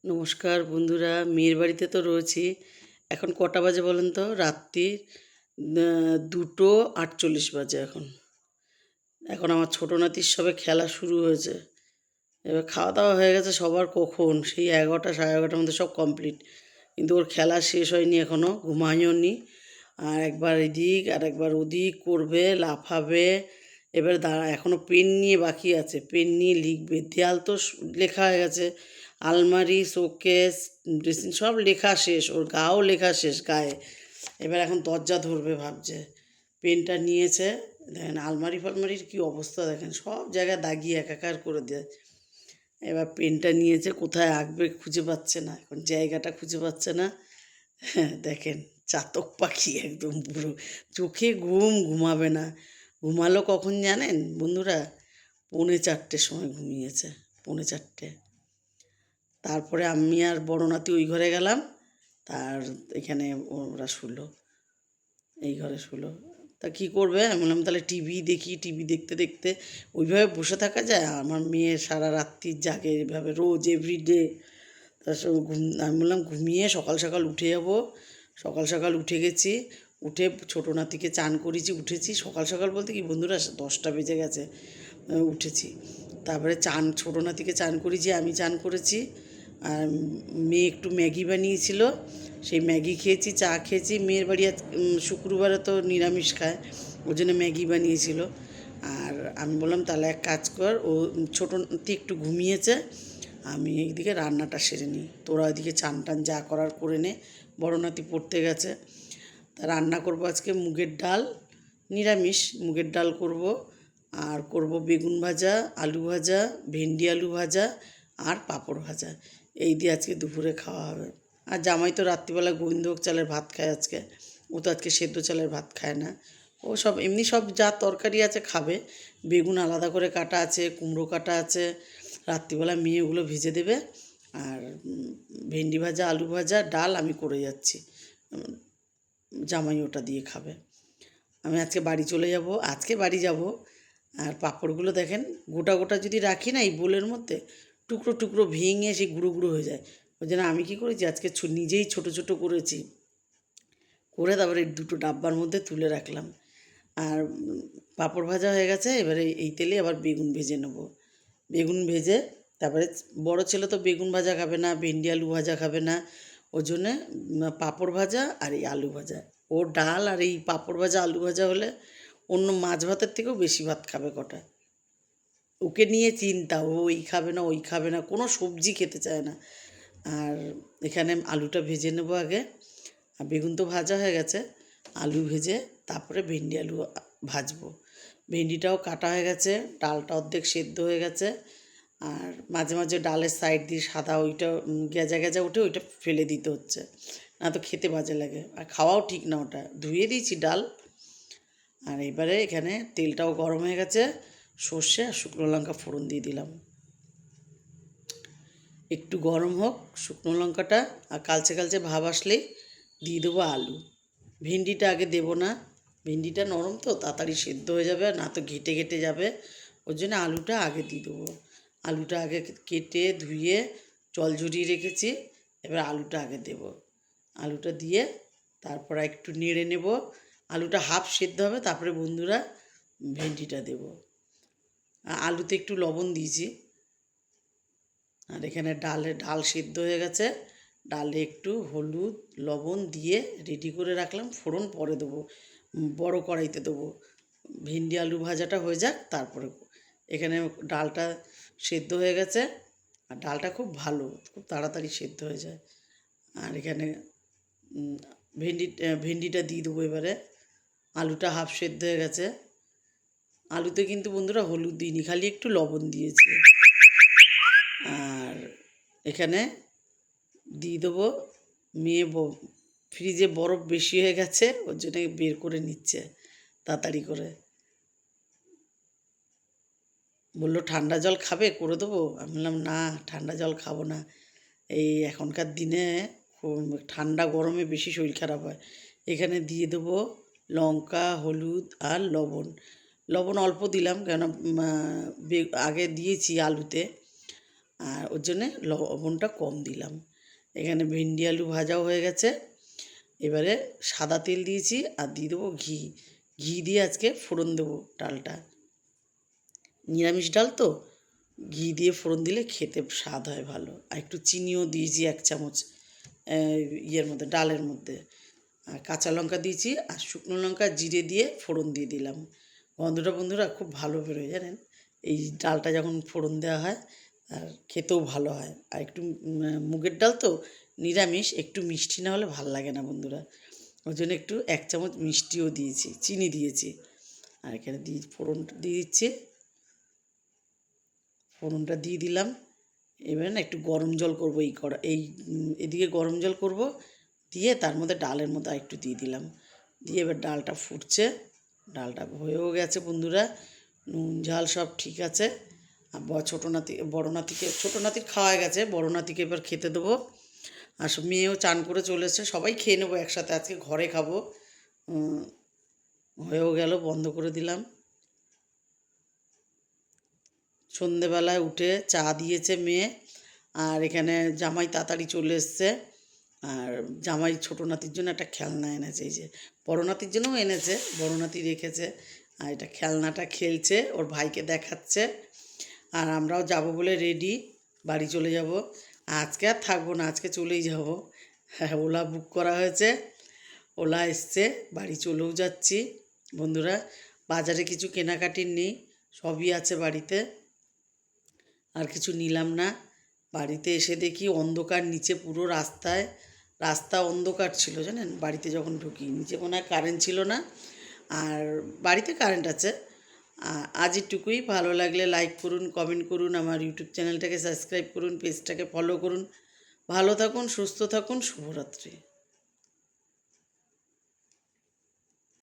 নমস্কার বন্ধুরা, মেয়ের বাড়িতে তো রয়েছি। এখন কটা বাজে বলেন তো? রাত্রির 2:48 বাজে এখন। এখন আমার ছোটো নাতির সবে খেলা শুরু হয়েছে। এবার খাওয়া দাওয়া হয়ে গেছে সবার কখন, সেই 11টা 11:30টার মধ্যে সব কমপ্লিট। কিন্তু ওর খেলা শেষ হয়নি এখনও, ঘুমায়ওনি। আর একবার এদিক আর একবার ওদিক করবে, লাফাবে। এবার দাঁড়া, এখনও পেন নিয়ে বাকি আছে, পেন নিয়ে লিখবে। দেয়াল তো লেখা হয়ে গেছে, আলমারি, শোকেস, ড্রেসিং সব লেখা শেষ, ওর গাও লেখা শেষ গায়ে। এবার এখন দরজা ধরবে ভাবছে। পেনটা নিয়েছে, দেখেন আলমারি ফালমারির কী অবস্থা, দেখেন সব জায়গায় দাগিয়ে একাকার করে দেয়। এবার পেনটা নিয়েছে, কোথায় আঁকবে খুঁজে পাচ্ছে না, এখন জায়গাটা খুঁজে পাচ্ছে না। হ্যাঁ দেখেন, চাতক পাখি একদম পুরো, চোখে ঘুমাবে না। ঘুমালো কখন জানেন বন্ধুরা? 3:45 সময় ঘুমিয়েছে, 3:45। তারপরে আমি আর বড় নাতি ওই ঘরে গেলাম, তার এখানে ওরা শুলো, এই ঘরে শুলো। তা কী করবে, আমি বললাম তাহলে টিভি দেখি। টিভি দেখতে দেখতে ওইভাবে বসে থাকা যায়? আমার মেয়ে সারা রাত্রি জাগে এভাবে, রোজ এভরিডে। তার সব আমি বললাম ঘুমিয়ে সকাল সকাল উঠে যাব। সকাল সকাল উঠে গেছি, উঠে ছোটো নাতিকে চান করিয়েছি, উঠেছি। সকাল সকাল বলতে কি বন্ধুরা, 10টা বেজে গেছে উঠেছি। তারপরে ছোটো নাতিকে চান করিয়েছি, আমি চান করেছি। আর মেয়ে একটু ম্যাগি বানিয়েছিল, সেই ম্যাগি খেয়েছি, চা খেয়েছি। মেয়ের বাড়ি শুক্রবারে তো নিরামিষ খায়, ওই জন্য ম্যাগি বানিয়েছিল। আর আমি বললাম তাহলে এক কাজ কর, ও ছোটো নাতি একটু ঘুমিয়েছে, আমি এইদিকে রান্নাটা সেরে নিই, তোরা ওইদিকে চান টান যা করার করে নে। বড় নাতি পড়তে গেছে। তা রান্না করব আজকে মুগের ডাল, নিরামিষ মুগের ডাল করব। আর করব বেগুন ভাজা, আলু ভাজা, ভেন্ডি আলু ভাজা, আর পাঁপড় ভাজা। এই দিয়ে আজকে দুপুরে খাওয়া হবে। আর জামাই তো রাত্রিবেলা গোবিন্দভোগ চালের ভাত খায় আজকে, ও তো আজকে সেদ্ধ চালের ভাত খায় না। ও সব এমনি সব যা তরকারি আছে খাবে। বেগুন আলাদা করে কাটা আছে, কুমড়ো কাটা আছে, রাত্রিবেলা মেয়ে ওগুলো ভেজে দেবে। আর ভেন্ডি ভাজা, আলু ভাজা, ডাল আমি করে যাচ্ছি, জামাই ওটা দিয়ে খাবে। আমি আজকে বাড়ি চলে যাব, আজকে বাড়ি যাব। আর পাঁপড়গুলো দেখেন, গোটা গোটা যদি রাখি না এই বোলের মধ্যে, টুকরো টুকরো ভেঙে সেই গুঁড়ো গুঁড়ো হয়ে যায়। ওই জন্য আমি কী করেছি আজকে নিজেই ছোটো ছোটো করেছি, করে তারপরে দুটো ডাব্বার মধ্যে তুলে রাখলাম। আর পাঁপড় ভাজা হয়ে গেছে, এবারে এই তেলে আবার বেগুন ভেজে নেব। বেগুন ভেজে তারপরে, বড় ছেলে তো বেগুন ভাজা খাবে না, ভেন্ডি আলু ভাজা খাবে না, ওই জন্যে পাঁপড় ভাজা আর এই আলু ভাজা। ও ডাল আর এই পাঁপড় ভাজা আলু ভাজা হলে অন্য মাছ ভাতের থেকেও বেশি ভাত খাবে কটা। ওকে নিয়ে চিন্তা, ও এই খাবে না ওই খাবে না, কোনো সবজি খেতে চায় না। আর এখানে আলুটা ভেজে নেব আগে। আর বেগুন তো ভাজা হয়ে গেছে, আলু ভেজে তারপরে ভেন্ডি আলু ভাজবো। ভেন্ডিটাও কাটা হয়ে গেছে, ডালটা অর্ধেক সেদ্ধ হয়ে গেছে। আর মাঝে মাঝে ডালের সাইড দিয়ে সাদা ওইটা গেজা গেজা উঠে, ওইটা ফেলে দিতে হচ্ছে, না তো খেতে বাজে লাগে আর খাওয়াও ঠিক না। ওটা ধুয়ে দিয়েছি ডাল। আর এবারে এখানে তেলটাও গরম হয়ে গেছে, সর্ষে আর শুকনো লঙ্কা ফোড়ন দিয়ে দিলাম। একটু গরম হোক শুকনো লঙ্কাটা, আর কালচে কালচে ভাব আসলেই দিয়ে দেবো আলু। ভেন্ডিটা আগে দেবো না, ভেন্ডিটা নরম তো তাড়াতাড়ি সেদ্ধ হয়ে যাবে, না তো ঘেটে ঘেটে যাবে। ওর জন্য আলুটা আগে দিয়ে দেবো। আলুটা আগে কেটে ধুয়ে জল ঝরিয়ে রেখেছি, এবার আলুটা আগে দেব। আলুটা দিয়ে তারপর একটু নেড়ে নেব। আলুটা হাফ সেদ্ধ হবে, তারপরে বন্ধুরা ভেন্ডিটা দেব। আলুতে একটু লবণ দিয়েছি। আর এখানে ডাল সেদ্ধ হয়ে গেছে, ডালে একটু হলুদ লবণ দিয়ে রেডি করে রাখলাম, ফোড়ন পরে দেবো, বড় কড়াইতে দেবো। ভেন্ডি আলু ভাজাটা হয়ে যাক তারপরে। এখানে ডালটা সেদ্ধ হয়ে গেছে, আর ডালটা খুব ভালো, খুব তাড়াতাড়ি সেদ্ধ হয়ে যায়। আর এখানে ভেন্ডিটা দিয়ে দেবো এবারে। আলুটা হাফ সেদ্ধ হয়ে গেছে। আলুতে কিন্তু বন্ধুরা হলুদ দিইনি, খালি একটু লবণ দিয়েছি। আর এখানে দিয়ে দেবো, মেয়ে ফ্রিজে বরফ বেশি হয়ে গেছে, ওর জন্য বের করে নিচ্ছে তাড়াতাড়ি করে। বললো ঠান্ডা জল খাবে, করে দেবো? আমি বললাম না, ঠান্ডা জল খাবো না। এই এখনকার দিনে ঠান্ডা গরমে বেশি শরীর খারাপ হয়। এখানে দিয়ে দেবো লঙ্কা, হলুদ আর লবণ। লবণ অল্প দিলাম, কেন আগে দিয়েছি আলুতে। আর ওর জন্যে লবণটা কম দিলাম। এখানে ভেন্ডি আলু ভাজাও হয়ে গেছে। এবারে সাদা তেল দিয়েছি আর দিয়ে দেবো ঘি। ঘি দিয়ে আজকে ফোড়ন দেবো ডালটা, নিরামিষ ডাল তো ঘি দিয়ে ফোড়ন দিলে খেতে স্বাদ হয় ভালো। আর একটু চিনিও দিয়েছি 1 চামচ ইয়ের মধ্যে, ডালের মধ্যে। আর কাঁচা লঙ্কা দিয়েছি আর শুকনো লঙ্কা জিরে দিয়ে ফোড়ন দিয়ে দিলাম। বন্ধুরা খুব ভালো বেরোয় জানেন, এই ডালটা যখন ফোড়ন দেওয়া হয়, আর খেতেও ভালো হয়। আর একটু মুগের ডাল তো নিরামিষ, একটু মিষ্টি না হলে ভাল লাগে না বন্ধুরা। ওই জন্য একটু 1 চামচ মিষ্টিও দিয়েছি, চিনি দিয়েছি। আর এখানে ফোড়নটা দিয়ে দিচ্ছি, ফোড়নটা দিয়ে দিলাম। এবারে না একটু গরম জল করবো, এদিকে গরম জল করব, দিয়ে তার মধ্যে ডালের মধ্যে একটু দিয়ে দিলাম। দিয়ে এবার ডালটা ফুটছে, ডালটা হয়েও গেছে বন্ধুরা, নুন ঝাল সব ঠিক আছে। আর বড় নাতির খাওয়া হয়ে গেছে, বড় নাতিকে এবার খেতে দেবো। আর সব মেয়েও চান করে চলে এসছে, সবাই খেয়ে নেবো একসাথে, আজকে ঘরে খাবো। হয়েও গেল, বন্ধ করে দিলাম। সন্ধেবেলায় উঠে চা দিয়েছে মেয়ে, আর এখানে জামাই তাড়াতাড়ি চলে এসছে। আর জামাই ছোটো নাতির জন্য একটা খেলনা এনেছে, এই যে বড় নাতির জন্যও এনেছে, বড় নাতি রেখেছে। আর এটা খেলনাটা খেলছে, ওর ভাইকে দেখাচ্ছে। আর আমরাও যাব বলে রেডি, বাড়ি চলে যাব। আজকে আর থাকবো না, আজকে চলেই যাব। হ্যাঁ, ওলা বুক করা হয়েছে, ওলা এসছে, বাড়ি চলেও যাচ্ছি। বন্ধুরা, বাজারে কিছু কেনাকাটির নেই, সবই আছে বাড়িতে, আর কিছু নিলাম না। বাড়িতে এসে দেখি অন্ধকার, নিচে পুরো রাস্তা অন্ধকার ছিল জানেন। বাড়িতে যখন ঢুকি নিচে মনে হয় কারেন্ট ছিল না, আর বাড়িতে কারেন্ট আছে। আজ এটুকুই। ভালো লাগলে লাইক করুন, কমেন্ট করুন, আমার ইউটিউব চ্যানেলটাকে সাবস্ক্রাইব করুন, পেজটাকে ফলো করুন। ভালো থাকুন, সুস্থ থাকুন, শুভরাত্রি।